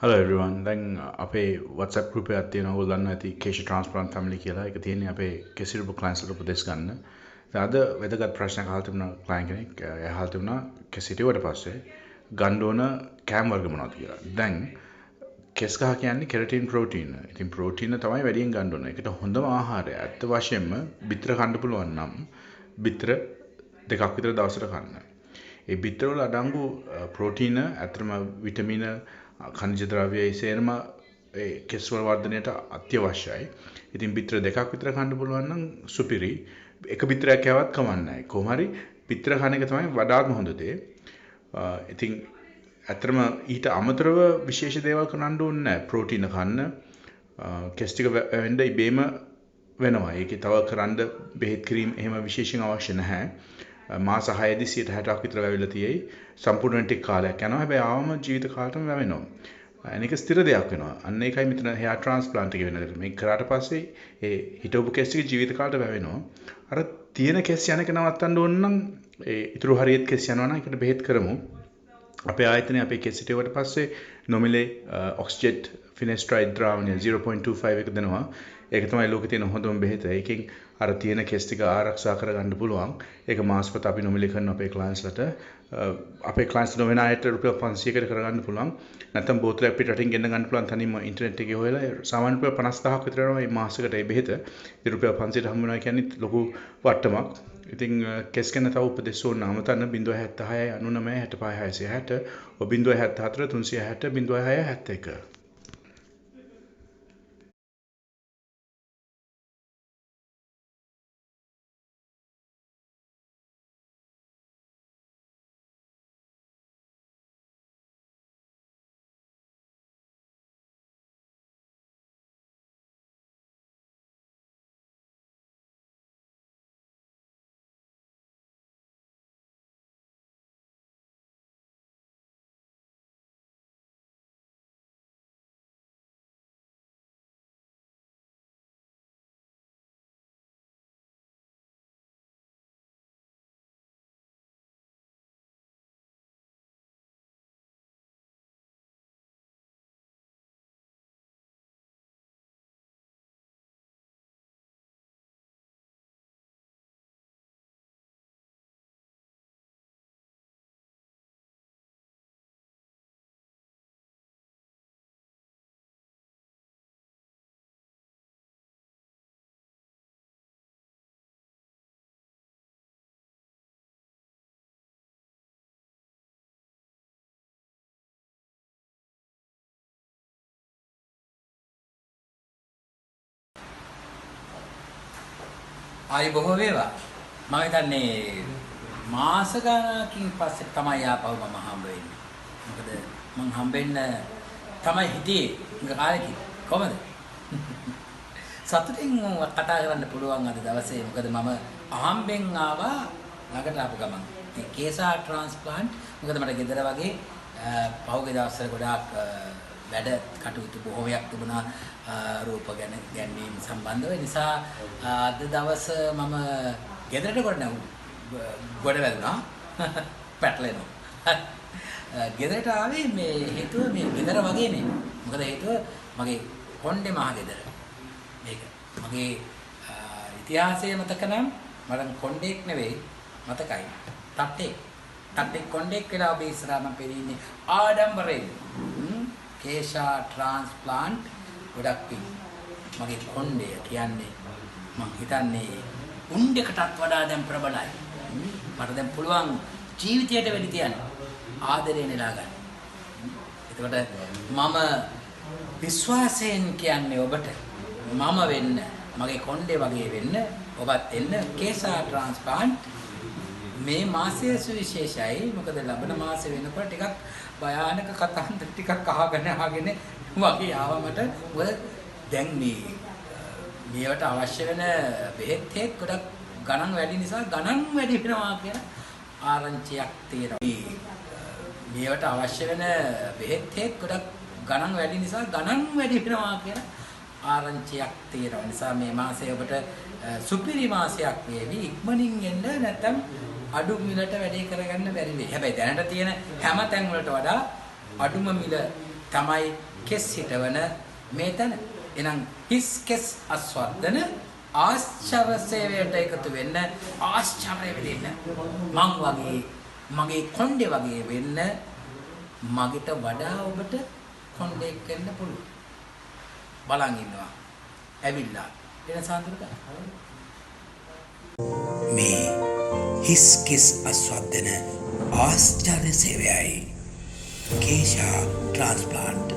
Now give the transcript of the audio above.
Hello everyone. දැන් අපේ WhatsApp group එකක් තියෙනවා. ඔයගොල්ලෝ දන්නවා ඇති Kesha Transplant Family කියලා. ඒක තියෙන්නේ අපේ කෙසිරපු clients වලට උපදෙස් ගන්න. දැන් අද වැදගත් ප්‍රශ්නයක් අහලා තිබුණා client කෙනෙක්. එයා අහලා තිබුණා කෙසිටිවට පස්සේ ගන්න ඕන කෑම වර්ග මොනවද කියලා. දැන් කෙස් ගහ කියන්නේ කෙරටින් ප්‍රෝටීන්. ඉතින් ප්‍රෝටීන් තමයි වැඩියෙන් ගන්න ඕන. ඒකට හොඳම ආහාරය ඇත්ත වශයෙන්ම බිත්තර කන්න පුළුවන් නම් බිත්තර දෙකක් විතර දවසට කන්න. ඒ බිත්තර වල අඩංගු ප්‍රෝටීන ඇත්තටම විටමින खनिज द्रव्य සේරම ඒ කෙස් වල වර්ධනයට අත්‍යවශ්‍යයි. ඉතින් බිත්තර දෙකක් විතර කන්න පුළුවන් නම් සුපිරි. එක බිත්තරයක් කෑවත් කමක් නැහැ. කොහොම හරි බිත්තර කන එක තමයි වඩාත්ම හොඳ දේ. ඉතින් ඇත්තටම ඊට අමතරව විශේෂ දේවල් කරන්න ඕනේ නැහැ. ප්‍රෝටීන කන්න, කෙස් ටික වෙන්න ඉබේම වෙනවා. ඒකේ තව කරන්න බෙහෙත් ක්‍රීම් එහෙම විශේෂයෙන් අවශ්‍ය නැහැ. මාස 6දී 60ක් විතර වැවිලා තියෙයි. සම්පූර්ණ ටික කාලයක් යනවා. හැබැයි ආවම ජීවිත කාලෙටම වැවෙනවා. අනේක ස්ථිර දෙයක් වෙනවා. අන්න ඒකයි මෙතන හෙයාර් ට්‍රාන්ස්ප්ලාන්ට් එක වෙන්නේ. මේක කරාට පස්සේ ඒ හිටවපු කෙස් ටික ජීවිත කාලෙට වැවෙනවා. අර තියෙන කෙස් යන එක නවත්තන්න ඕන නම් ඒ ඉතුරු හරියට කෙස් යනවා නම් ඒකට බෙහෙත් කරමු. අපේ ආයතනයේ අපේ කෙස් හිටුවට පස්සේ නොමිලේ ඔක්සිජෙට් ෆිනෙස්ට්‍රයිඩ් ද්‍රාවණය 0.25 එක දෙනවා. ඒක තමයි ලෝකේ තියෙන හොඳම බෙහෙත. ඒකෙන් අර තියෙන කෙස් ටික ආරක්ෂා කරගන්න පුළුවන්. ඒක මාසෙකට අපි නොමිලේ කරන අපේ ක්ලයන්ට්ස්ලට අපේ ක්ලයන්ට්ස් නොවන අයට රුපියල් 500කට කරගන්න පුළුවන්. නැත්නම් බෝතලයක් පිටරටින් ගෙන්න ගන්න පුළුවන් තනියම ඉන්ටර්නෙට් එකේ හොයලා සාමාන්‍ය රුපියල් 50000ක් විතර යනවා මේ මාසෙකට මේ බෙහෙත. ඉතින් රුපියල් 500ට හම්බ වෙනවා කියන්නේ ලොකු වට්ටමක්. ඉතින් කෙස් ගැන තව උපදෙස් ඕන නම් තන 076 99 65 660 074 360 0671. ආයි බොහෝ වේවා. මම හිතන්නේ මාස ගණනකින් පස්සේ තමයි ආපහු මම හම්බ වෙන්නේ. මොකද මං හම්බෙන්න තමයි හිටියේ. ඉංග කාලෙකින් කොහමද? සතුටින් කතා කරන්න පුළුවන් අද දවසේ. මොකද මම අහම්බෙන් ආවා ළඟට ආපු ගමන්. ඒ කේසා ට්‍රාන්ස්ප්ලාන්ට් මොකද මට ගෙදර වගේ පහුගිය දවස්වල ගොඩාක් වැඩ කටයුතු බොහෝමයක් තිබුණා රූප ගැන ගැන්වීම සම්බන්ධව. නිසා අද දවස මම ගෙදරට ගොඩ වැදුනා පැටලෙනවා. ගෙදරට ආවේ මේ හේතුව මේ ගෙදර වගේ නේ. මොකද හේතුව මගේ කොණ්ඩේ මහ ගෙදර. මේක මගේ ඉතිහාසයේ මතක නම් මට කොණ්ඩේක් නෙවෙයි මතකයි. තට්ටේ කොණ්ඩේක් කියලා ඔබ ඉස්සරහා මම පෙරීන්නේ ආඩම්බරයෙන්. කේෂා ට්‍රාන්ස්ප්ලාන්ට් ගොඩක් පිං. මගේ කොණ්ඩේ කියන්නේ මම හිතන්නේ උණ්ඩයකටත් වඩා දැන් ප්‍රබලයි. මට දැන් පුළුවන් ජීවිතයට වෙඩි තියන්න ආදරේ නෙලා ගන්න. එතකොට මම විශ්වාසයෙන් කියන්නේ ඔබට මම වෙන්න මගේ කොණ්ඩේ වගේ වෙන්න ඔබත් එන්න කේසා ට්‍රාන්ස්ප්ලාන්ට් මේ මාසයේ සුවිශේෂයි. මොකද ලබන මාසෙ වෙනකොට ටිකක් භයානක කතාන්තර ටිකක් අහගෙන වගේ ආවා මට. මොකද දැන් මේවට අවශ්‍ය වෙන බෙහෙත් හේත් ගොඩක් ගණන් වැඩි නිසා ගණන් වැඩි වෙනවා කියන ආරංචියක් තියෙනවා. මේවට අවශ්‍ය වෙන බෙහෙත් හේත් ගොඩක් ගණන් වැඩි නිසා ගණන් වැඩි වෙනවා කියන ආරංචියක් තියෙනවා. නිසා මේ මාසය ඔබට සුපිරි මාසයක් වේවි. ඉක්මනින් එන්න නැත්නම් අඩු මිලට වැඩේ කරගන්න බැරි වෙයි. හැබැයි දැනට තියෙන හැම තැන් වලට වඩා අඩුම මිල තමයි කෙස් හිටවන මේ තැන. එහෙනම් හිස් කෙස් අස්වර්ධන ආශ්චර්ය සේවයට එකතු වෙන්න ආශ්චර්ය වෙන්න මං වගේ මගේ කොණ්ඩේ වගේ වෙන්න මගට වඩා ඔබට කොණ්ඩෙක් වෙන්න පුළුවන්. බලන් ඉන්නවා. ඇවිල්ලා එන සාන්තුරට මේ හිස් කෙස් අස්වර්ධන ආශ්චර්ය සේවයයි කේශා ට්‍රාන්ස්ප්ලාන්ට්